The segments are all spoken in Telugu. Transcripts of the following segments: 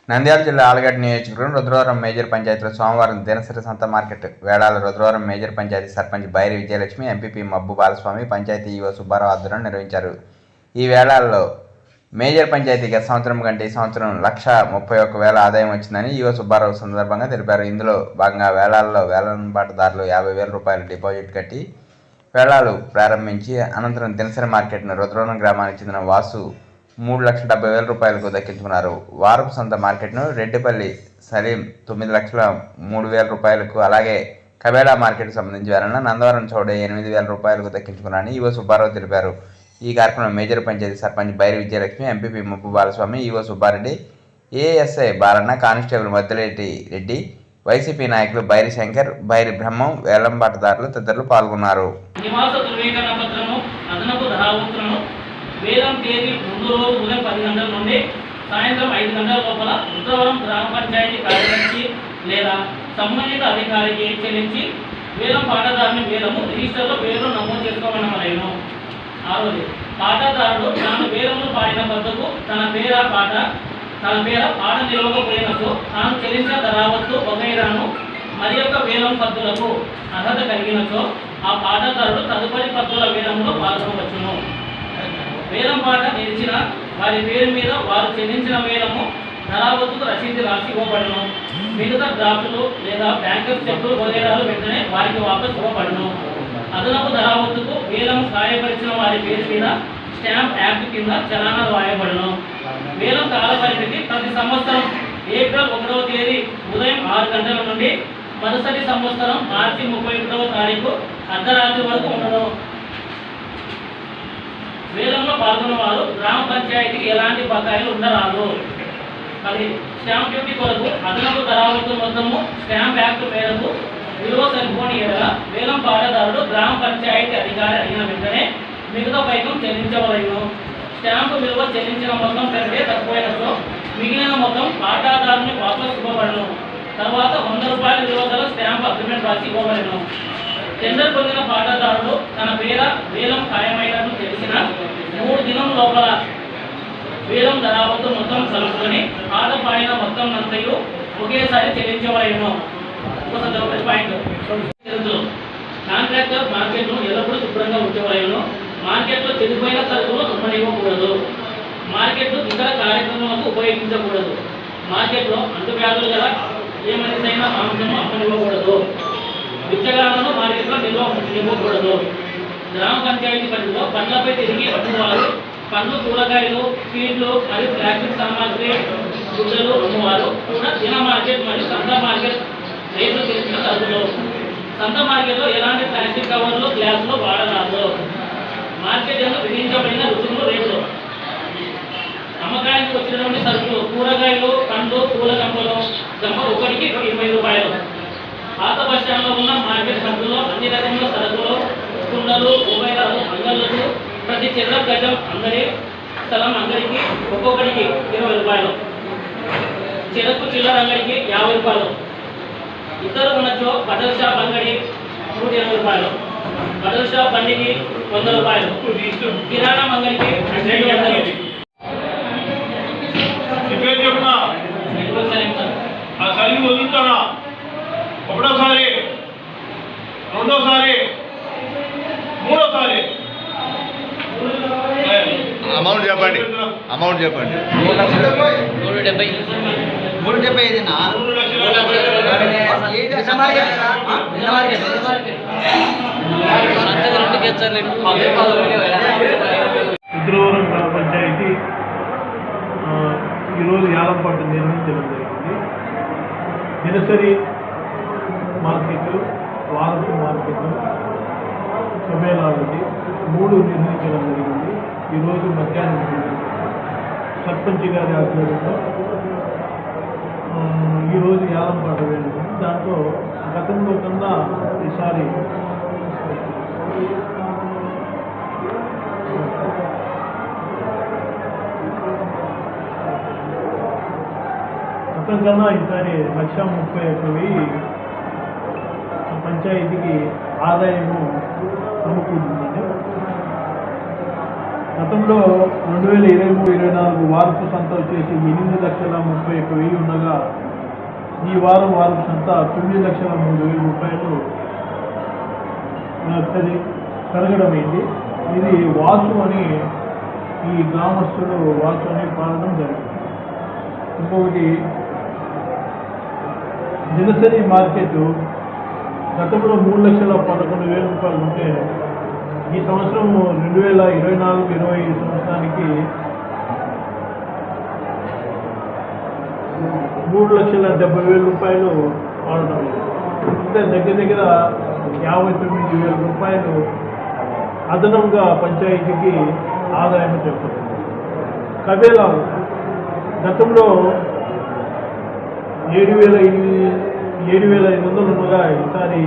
నంద్యాల జిల్లా ఆలగడ్డ నియోజకవర్గం రుద్రవరం మేజర్ పంచాయతీలో సోమవారం దినసరి సంత మార్కెట్ వేళాల Rudravaram major panchayat sarpanch Bairi Vijayalakshmi, MPP Mabbu Balaswamy, panchayat EO Subbarao ఆధ్వర్యంలో నిర్వహించారు. ఈ వేళాల్లో మేజర్ పంచాయతీ గత సంవత్సరం కంటే ఈ సంవత్సరం 1,31,000 ఆదాయం వచ్చిందని ఈవో సుబ్బారావు సందర్భంగా తెలిపారు. ఇందులో భాగంగా వేళాల్లో వేలంపాటదారులు 50,000 రూపాయలు డిపాజిట్ కట్టి వేళాలు ప్రారంభించి అనంతరం దినసరి మార్కెట్ను రుద్రవరం గ్రామానికి చెందిన వాసు 3,70,000 రూపాయలకు దక్కించుకున్నారు. వారపు సంత మార్కెట్ను రెడ్డిపల్లి సలీం 9,03,000 రూపాయలకు, అలాగే కబేళా మార్కెట్కు సంబంధించి వేళను నందవరం చౌడే 8,000 రూపాయలకు దక్కించుకున్నారని ఈవో సుబ్బారావు తెలిపారు. ఈ కార్యక్రమంలో major panchayat sarpanch Bairi Vijayalakshmi, MPP Mabbu Balaswamy, EO Subbareddy, ASI Balanna, constable Maddireddy Reddy, YCP నాయకులు బైరి శంకర్, బైరి బ్రహ్మం, వేలంపాటదారులు తదితరులు పాల్గొన్నారు. వేలం తేదీ ముందు రోజు ఉదయం 10 గంటల నుండి సాయంత్రం 5 గంటల లోపల రుద్రవరం గ్రామ పంచాయతీ కార్యదర్శి లేదా సంబంధిత అధికారికి చెల్లించి వేలం పాటదారుని వేలము రిజిస్టర్లో పేరు నమోదు చేసుకోమనమలేను. ఆరోజు పాటదారుడు తాను వేలమును పాడిన పద్ధకు తన పేర పాట నిలవకపోయినచో తాను చెల్లించిన ధరావత్తు వగైరాను మరి యొక్క వేలం పద్ధతులకు అర్హత కలిగినచో ఆ పాటదారుడు తదుపరి పద్ధతుల వేలంలో పాల్గొనవచ్చును. వేలం పాట నిలిచిన వారి పేరు మీద వారు చెల్లించిన వేలము ధరావత్తుకు రసీదు రాసి ఇవ్వబడును. మిగతా డ్రాఫ్టులు లేదా బ్యాంకర్ చెక్కులు వగైరాలు వెంటనే వారికి వాపసు ఇవ్వబడును. అదనపు ధరావత్తుకు వేలం సాయపరిచిన వారి పేరు మీద స్టాంప్ యాక్ట్ కింద చలానా రాయబడును. వేలం కాల పరిమితి ప్రతి సంవత్సరం ఏప్రిల్ 1వ తేదీ ఉదయం 6 గంటల నుండి మరుసటి సంవత్సరం మార్చి 31వ తారీఖు అర్ధరాత్రి వరకు ఉండను. వేలంలో పాల్గొన్న వారు గ్రామ పంచాయతీకి ఎలాంటి బకాయిలు ఉండరాదు. మరి స్టాంప్ డ్యూటీ కొరకు అదనపు ధరావత్తు మొత్తము స్టాంప్ యాక్ట్ మేరకు విలువ సరిపోని ఎడల వేలం పాటదారుడు గ్రామ పంచాయతీ అధికారి అడిగిన వెంటనే మిగతా పైకం చెల్లించవలను. స్టాంపు విలువ చెల్లించిన మొత్తం కంటే తక్కువైనచో మిగిలిన మొత్తం పాటదారుని వాపసు ఇవ్వబడను. తర్వాత 100 రూపాయల విలువ గల స్టాంప్ అగ్రిమెంట్ రాసి ఇవ్వబడను. టెండర్ పొందిన పాటదారుడు తన వేలం ఖాయమైనట్లు తెలిసిన 3 దినం లోపల వేలం ధరావత్తు మొత్తం కలుపుకొని పాట పాడిన మొత్తం అంతయు ఒకేసారి చెల్లించవలను. కాంట్రాక్టర్ మార్కెట్ను ఎల్లప్పుడూ శుభ్రంగా ఉంచవలను. మార్కెట్లో చెడిపోయిన సరుకులు అమ్మనివ్వకూడదు. మార్కెట్ ఇతర కార్యక్రమాలకు ఉపయోగించకూడదు. మార్కెట్లో అంటువ్యాధులు గల ఏ మనిషైనా మాంసము అమ్మనివ్వకూడదు. బిచ్చగాలను మార్కెట్లో నిల్వకూడదు. గ్రామ పంచాయతీ పరిధిలో పండ్లపై తిరిగి అమ్మువారు, పండ్లు, కూరగాయలు, ఫీడ్లు మరియు ప్లాస్టిక్ సామాగ్రి, గుడ్డలు అమ్మువారు కూడా దిన మార్కెట్ మరియు సంత మార్కెట్ రేట్లు తెలిసిన సరుకులు. సంత మార్కెట్లో ఎలాంటి ప్లాస్టిక్ కవర్లు, గ్లాసులు వాడరాదు. మార్కెట్ విధించబడిన రుసుములు రేట్లు అమ్మకానికి వచ్చినటువంటి సరుకులు కూరగాయలు, పండ్లు, పూల గంపలు గంప ఒకటికి 20 రూపాయలు. పాత బస్టాండ్లో ఉన్న మార్కెట్ హద్దులో అన్ని రకముల సరుకులు, కుండలు, మొబైలాలు, అంగళ్ళకు ప్రతి చదరపు గజం స్థలం అంగడికి ఒక్కొక్కడికి 20 రూపాయలు. చెరకు చిల్లర అంగడికి 50 రూపాయలు. ఇద్దరు ఉన్నచో బట్టల షాప్ అంగడి 120 రూపాయలు. బట్టల షాప్ బండికి 100 రూపాయలు. కిరాణా అంగడికి 200. ఒకటోసారి, రెండోసారి, మూడోసారి అమౌంట్ చెప్పండి. 3 రుద్రవరం గ్రామ పంచాయతీ ఈరోజు యాలంపాట నిర్వహించడం జరిగింది. దినసరి మార్కెట్లు, వారపు మార్కెట్లు, కబేళాలకి 3 నిర్వహించడం జరిగింది. ఈరోజు మధ్యాహ్నం సర్పంచ్ గారి ఆధ్వర్యంలో ఈరోజు యాలంపాట వేయడం. దాంట్లో గతంలో కన్నా ఈసారి గతంకన్నా ఈసారి 1,31,000 పంచాయతీకి ఆదాయము సమకూరుతుందని. గతంలో 2023-24 వారపు సంత వచ్చేసి 8,30,31,000 ఉండగా ఈ వారపు సంత 9,03,000 రూపాయలు పెరగడమైంది. ఇది వాసు అని ఈ గ్రామస్తులు వాసు అని పాడడం జరిగింది. ఇంకొకటి దినసరి మార్కెట్ గతంలో 3,11,000 రూపాయలు ఉంటే ఈ సంవత్సరం 2024-25 సంవత్సరానికి 3,70,000 రూపాయలు ఆడడం. అంటే దగ్గర 59,000 రూపాయలు అదనంగా పంచాయతీకి ఆదాయం చెప్తుంది. కబేలాలు గతంలో 7,500 ఉండగా ఈసారి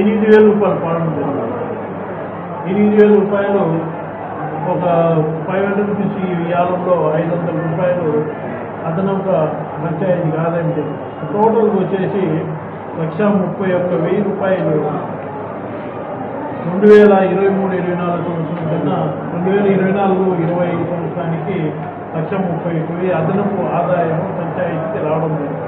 8,000 రూపాయలు పాడడం జరిగింది. 8,000 రూపాయలు ఒక 500 రూపీస్ ఈ యాలంలో 500 రూపాయలు అదనంగా పంచాయతీకి ఆదాయం జరిగింది. టోటల్ వచ్చేసి 1,31,000 రూపాయలు 2023-24 సంవత్సరం కన్నా 2024-25 సంవత్సరానికి 1,31,000 అదనపు ఆదాయం పంచాయతీకి రావడం జరిగింది.